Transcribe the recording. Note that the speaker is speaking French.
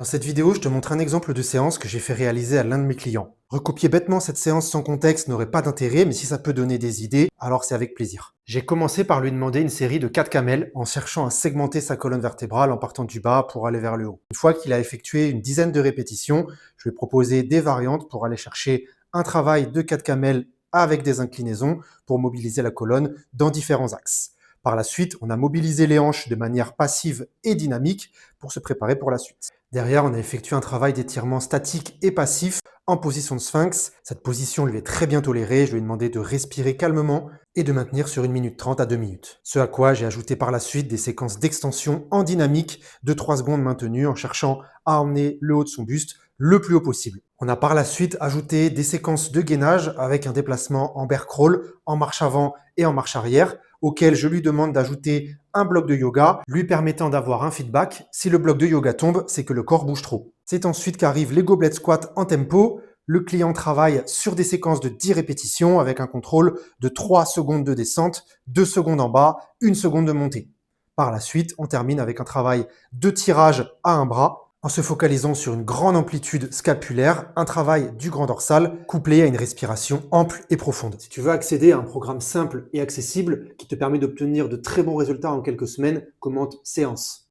Dans cette vidéo, je te montre un exemple de séance que j'ai fait réaliser à l'un de mes clients. Recopier bêtement cette séance sans contexte n'aurait pas d'intérêt, mais si ça peut donner des idées, alors c'est avec plaisir. J'ai commencé par lui demander une série de 4 camels en cherchant à segmenter sa colonne vertébrale en partant du bas pour aller vers le haut. Une fois qu'il a effectué une dizaine de répétitions, je lui ai proposé des variantes pour aller chercher un travail de 4 camels avec des inclinaisons pour mobiliser la colonne dans différents axes. Par la suite, on a mobilisé les hanches de manière passive et dynamique pour se préparer pour la suite. Derrière, on a effectué un travail d'étirement statique et passif en position de sphinx. Cette position lui est très bien tolérée. Je lui ai demandé de respirer calmement et de maintenir sur 1 minute 30 à 2 minutes. Ce à quoi j'ai ajouté par la suite des séquences d'extension en dynamique de 3 secondes maintenues en cherchant à emmener le haut de son buste le plus haut possible. On a par la suite ajouté des séquences de gainage avec un déplacement en bear crawl, en marche avant et en marche arrière, auquel je lui demande d'ajouter un bloc de yoga, lui permettant d'avoir un feedback. Si le bloc de yoga tombe, c'est que le corps bouge trop. C'est ensuite qu'arrivent les goblet squats en tempo. Le client travaille sur des séquences de 10 répétitions avec un contrôle de 3 secondes de descente, 2 secondes en bas, 1 seconde de montée. Par la suite, on termine avec un travail de tirage à un bras, en se focalisant sur une grande amplitude scapulaire, un travail du grand dorsal couplé à une respiration ample et profonde. Si tu veux accéder à un programme simple et accessible qui te permet d'obtenir de très bons résultats en quelques semaines, commente séance.